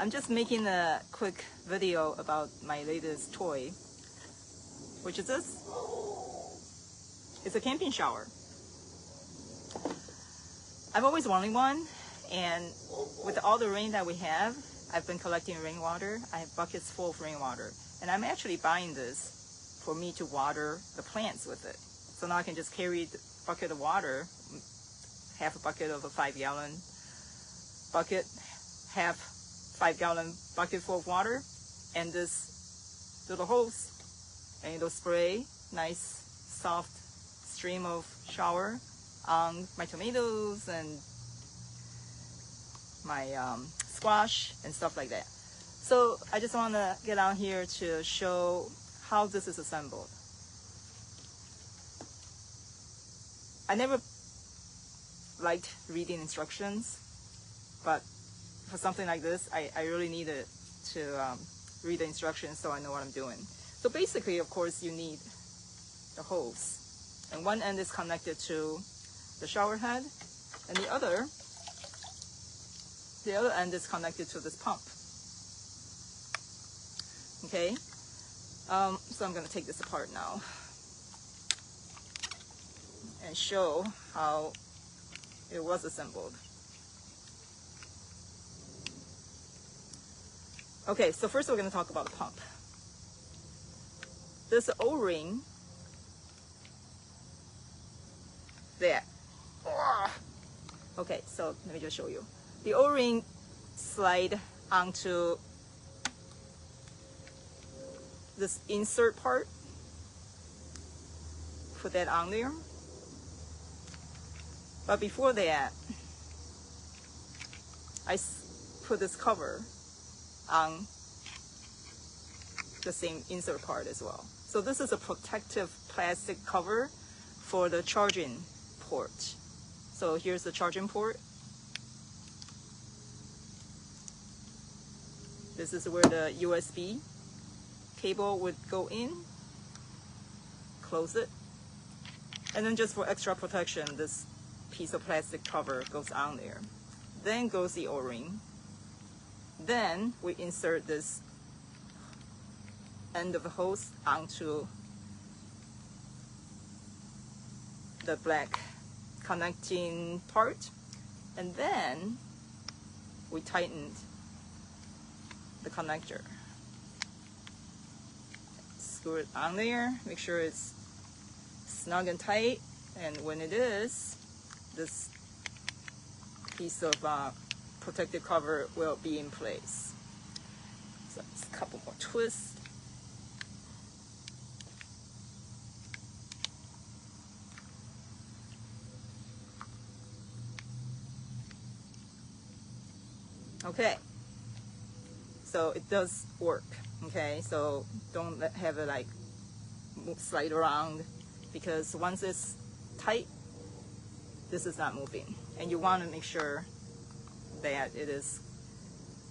I'm just making a quick video about my latest toy, which is this. It's a camping shower. I've always wanted one, and with all the rain that we have, I've been collecting rainwater. I have buckets full of rainwater, and I'm actually buying this for me to water the plants with it. So now I can just carry the bucket of water, half a bucket of a 5-gallon bucket, half 5-gallon bucket full of water, and this little hose, and it'll spray nice soft stream of shower on my tomatoes and my squash and stuff like that. So I just want to get on here to show how this is assembled. I never liked reading instructions, but for something like this, I really needed to read the instructions so I know what I'm doing. So basically, of course, you need the hose, and one end is connected to the shower head, and the other end is connected to this pump. Okay, so I'm going to take this apart now and show how it was assembled. Okay, so first we're going to talk about the pump. This O-ring there. Okay, so let me just show you. The O-ring slide onto this insert part. Put that on there. But before that, I put this cover on the same insert part as well. So this is a protective plastic cover for the charging port. So here's the charging port. This is where the USB cable would go in. Close it. And then just for extra protection, this piece of plastic cover goes on there. Then goes the O-ring. Then we insert this end of the hose onto the black connecting part, and then we tightened the connector. Screw it on there, make sure it's snug and tight, and when it is, this piece of protective cover will be in place. So just a couple more twists. Okay, so it does work. Okay, so don't have it like slide around, because once it's tight, this is not moving, and you want to make sure that it is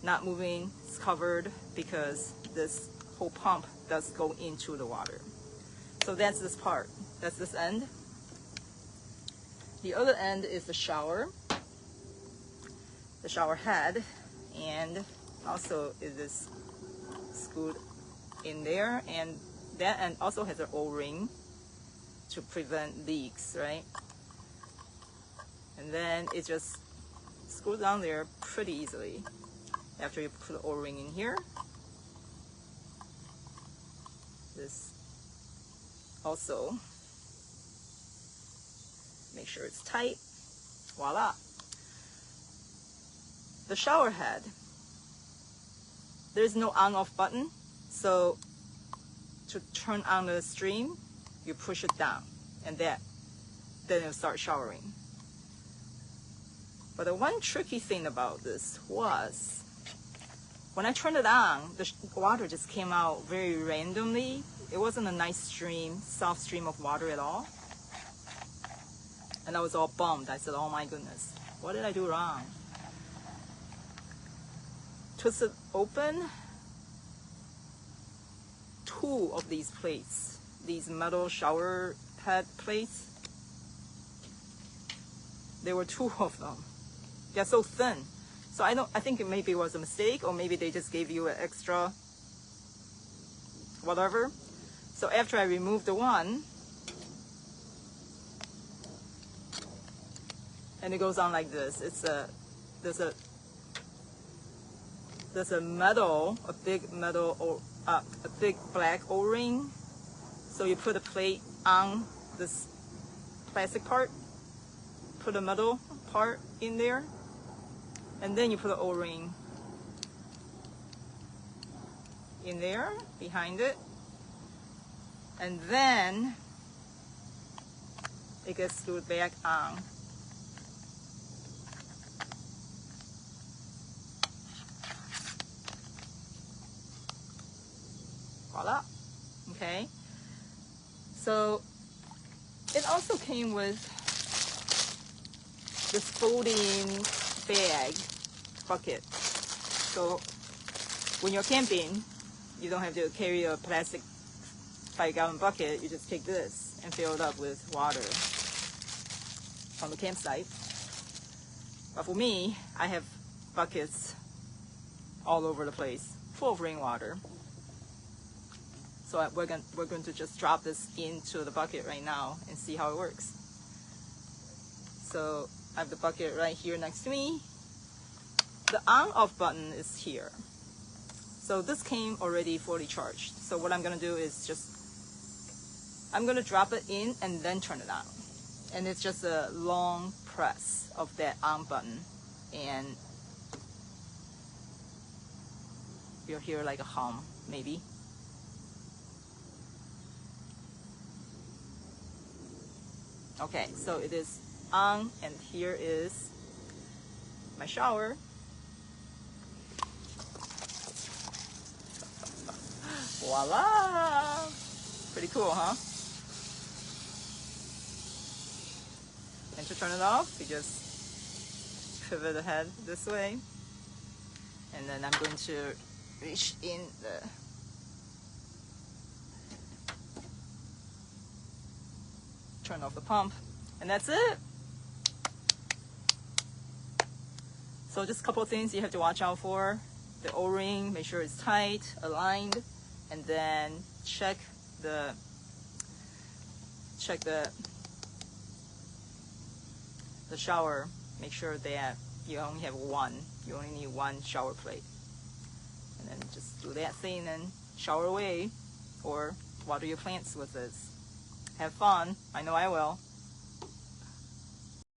not moving, it's covered, because this whole pump does go into the water. So that's this part, that's this end. The other end is the shower head, and also it is screwed in there, and that end also has an O-ring to prevent leaks, right? And then it just screws down there pretty easily after you put the O-ring in here. This also, make sure it's tight. Voila. The shower head, there's no on-off button, so to turn on the stream, you push it down, and then it'll start showering. But the one tricky thing about this was, when I turned it on, the water just came out very randomly. It wasn't a nice stream, soft stream of water at all. And I was all bummed. I said, oh my goodness, what did I do wrong? Twist it open, 2 of these plates, these metal shower head plates, there were 2 of them. They're so thin. So I think it maybe was a mistake, or maybe they just gave you an extra whatever. So after I remove the one, and it goes on like this. There's a metal, a big metal, or a big black O-ring. So you put a plate on this plastic part, put a metal part in there, and then you put an O-ring in there behind it, and then it gets screwed back on. Voila. Okay. So it also came with this folding bag bucket. So when you're camping, you don't have to carry a plastic 5-gallon bucket. You just take this and fill it up with water from the campsite. But for me, I have buckets all over the place full of rainwater. So we're going to just drop this into the bucket right now and see how it works. So I have the bucket right here next to me. The on-off button is here. So this came already fully charged. So what I'm going to do is I'm going to drop it in and then turn it on. And it's just a long press of that on button. And you'll hear like a hum, maybe. Okay, so it is on, and here is my shower. Voila! Pretty cool, huh? And to turn it off, you just pivot the head this way. And then I'm going to reach in the turn off the pump, and that's it. So just a couple of things you have to watch out for. The O-ring, make sure it's tight, aligned, and then check the shower. Make sure that you only have one. You only need one shower plate. And then just do that thing and shower away, or water your plants with this. Have fun. I know I will.